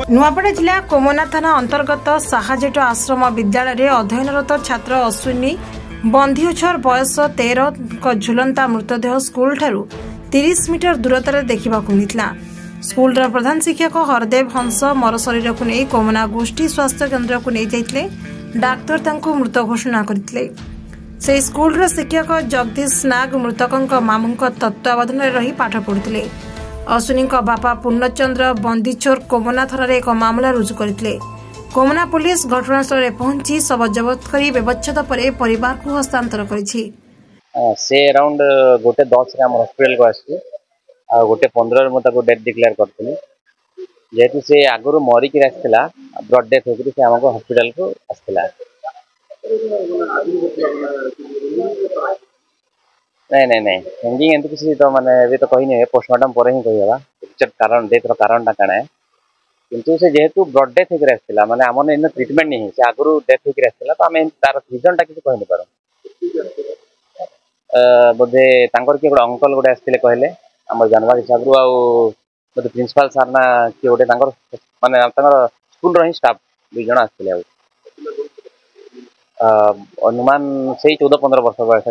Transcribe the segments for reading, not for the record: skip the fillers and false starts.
नुआपड़ा जिला कोमना थाना अंतर्गत साहाजेट आश्रम विद्यालय अध्ययनरत छात्र अश्विनी बंधिउछर बयस 13 झुलंता मृतदेह स्कूल ठारू 30 मीटर दूरतार देखा मिलता। स्कूल प्रधान शिक्षक हरदेव हंस मर शरीर को नहीं कोमना गोष्ठी स्वास्थ्य केन्द्र को नहीं जाइए डाक्तर तांको मृत घोषणा करथिले। से स्कूल शिक्षक जगदीश नाग मृतकों मामू तत्वावधान रही पाठ पढ़ुते। अश्विनी बापा पूर्णचंद्र बंदीचोर कोमना थाना एक मामला रुजु करथिले। कोमना पुलिस घटनास्थल में पहुंची शव जबत कर व्यवच्छेद पर परिवार को हस्तांतर करिछि। से अराउंड गोटे 10 हॉस्पिटल को आसी गोटे 15 मुझे डेथ डिक्लेयर करी जेहेतु से आगुरी मरिक आसाला ब्लड डेथ होकर से आमको हॉस्पिटल को आसाला। नहीं नहीं नहीं हैंगिंग एमती किसी तो माने अभी तो कही नहीं पोस्टमार्टम पर ही कहीवा एक्चुअल कारण डेथ कारण कण है किंतु से जेहेतु ब्लड डेथ होकर आसाला माने आम इन ट्रिटमेंट नहीं से आगुरी डेथ होकर आसाला तो आम तार रिजन टा किसी कही नहीं पार बोधे किए गोटे अंकल गोटे आसते कहले आम जानवर हिसाब रू बोधे प्रिंसिपाल सार ना किए गोटे माने स्कूल ही स्टाफ 2 जन आसते अनुमान से 14-15 वर्ष बयस।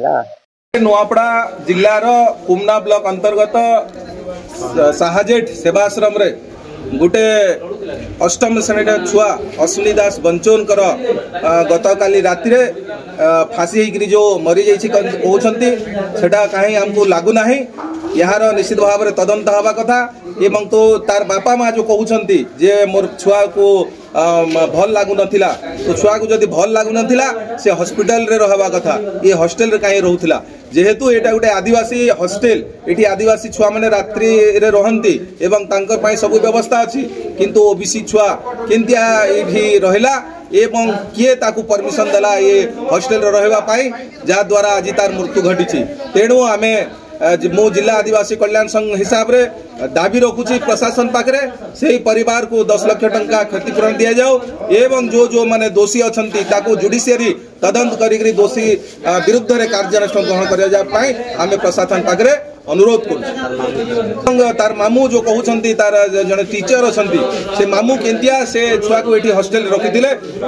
नुआपड़ा जिलार कुमना ब्लॉक अंतर्गत साहाजेट सेवाश्रम रे गोटे 8म श्रेणी छुआ अश्विनी दास बंचोनकर गत काली राति रे फांसी होकर जो मरी जाती सेटा कहीं आमको लगुना यार निश्चित भाव में तदंत हवा कथा एवं तो तार बापा माँ जो कहते जे मोर छुआ को भल लगुन तो छुआ को जदि भल लगुन से हॉस्पिटल रे रहवा कथा ये हॉस्टेल रे कहीं रोला जेहेतु एटा गोटे आदिवासी हॉस्टेल ये आदिवासी छुआ मैंने रात्रि रे रहंती एवं तांकर पाई सब व्यवस्था अच्छी किंतु ओबीसी छुआ केंतिया ये रहिला एवं किए ताकू परमिशन देला ये हॉस्टेल रे रहबा पाई जा द्वारा आज तार मृत्यु घटी। तेणु आमे मो जिला आदिवासी कल्याण संघ हिसाब रे दाबी रखुची प्रशासन पाखरे से परिवार को 10 लाख टंका क्षतिपूरण दिया जाओ एवं जो जो माने दोषी अछंती ताको जुडिशियरी तदंत करी दोषी विरुद्ध रे कार्यानुष्ठान ग्रहण करिया जा पाई आमे प्रशासन पाखरे अनुरोध करू। तार मामू जो कहते तार जड़े टीचर अच्छा से मामू केंतिया से छुआ को ये हॉस्टेल रखी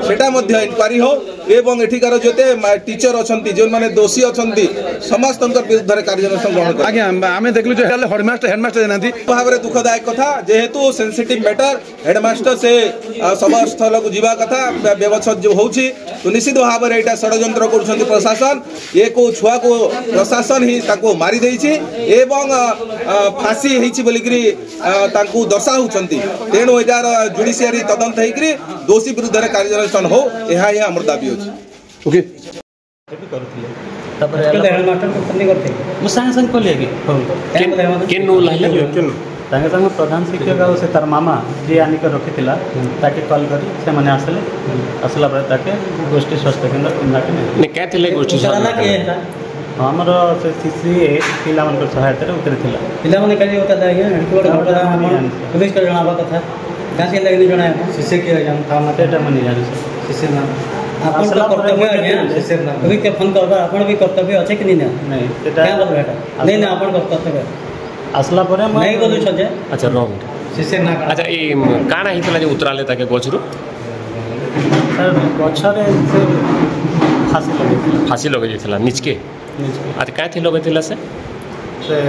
सेटा इनक्वारी हो एवं एठिकार जोते टीचर अच्छा जो मैंने दोषी अच्छा समस्त विरुद्ध कार्यानुष्ठान ग्रहण आम देखलु हेडमास्टर भाव में दुखदायक कथा जेहेतु सेंसिटिव मैटर हेडमास्टर से सबस्थल को जीवा कथा व्यवच्छेद जो होची तो निश्चित भाव में यहाँ षड्यंत्र कर प्रशासन ये को छुआ को प्रशासन ही मारी देछि एवं फांसी होती बोलिकी दर्शाऊँच तेणु यार जुडिशियरी तदंत होकर दोषी विरुद्ध कार्यानुष्ठान हो यह ही आम दाबी अच्छे। प्रधान शिक्षक और से तार मामा जी आनिक रखी ताके कॉल कर से माने आसले आसला पर गोष्ठी स्वास्थ्य केन्द्र गोष्ठी हमर से सीसी पिला मन सहायता उतरी पिला माने कहि होता है पुलिस का जणावा कथा गांस के लगनी जणा सीसी के जान था मते एटा मनी जान सीसी ना आपन का कर्तव्य है सीसी ना कभी के फोन करबा आपन भी कर्तव्य अछि कि नहीं एटा क्या बोल बेटा नहीं ना आपन कर्तव्य आसला परे नहीं बोलु छजे अच्छा रॉन्ग सीसी ना अच्छा ई काना हितला जे उतराले ताके गछरु सर गछरे से फांसी लगे जेतला निचके आज क्या थी लोग से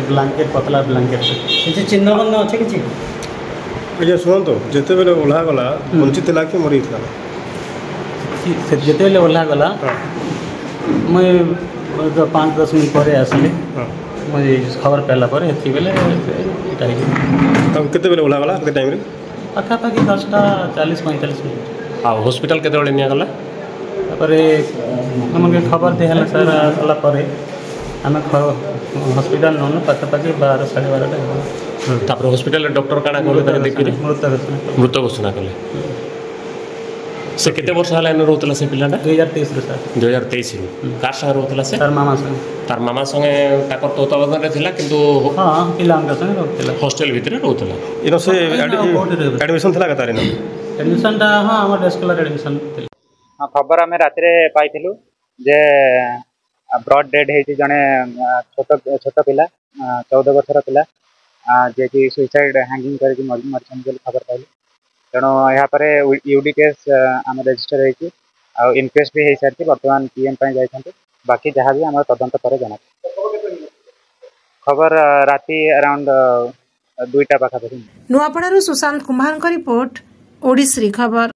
ब्लांकेट पतला ब्लांकेट से चिन्ह बन्न अच्छे किसी ये शुणु तो जिते बेले ओल्हा गला वंचित ला कि मरी से जिते बेले ओल्हा गला मैं 5-10 मिनट पर आसली मुझे खबर पाला पर एति बेले तब केते बेले ओल्हा गला के टाइम रे पाखापाखि 10:40-45 मिनट आ हॉस्पिटल केते बेले निया गला तापरे हमके खबर दिहला सर आसला पर आम हॉस्पिटल नौन पाखापाखि 12-12:30 हॉस्पिटल डॉक्टर काना कहले देखि मृत घोषणा कले से केते वर्ष हला इन रोतला से पिलाटा 2023 रे सर 2023 रे कार सह रोतला से तार मामा संगे ताकर तत्वावधान रे थिला किंतु हां पिला हम संगे रोतला हॉस्टल भीतर रोतला इनो से एडमिशन थिला का तारिन एडमिशन ता हां हमर स्कूल एडमिशन थिला हाँ खबर आम राति पाई जे ब्रड डेड है जड़े छोट पिला 14 वर्षर पिला जे कि सुइसाइड हैंगिंग करके मरछन बोली खबर पाइल तेणु यहाँ यूडी केस आम रजिस्टर होती इनक्वेस्ट भी हो सारी बर्तमान पीएम जाइए बाकी जहाँ भी आम तदंत पर जना खबर राति अराउंड 2टा पाखापाखि। नुआपड़ारू सुशांत कुमार रिपोर्ट ओडिश्री खबर।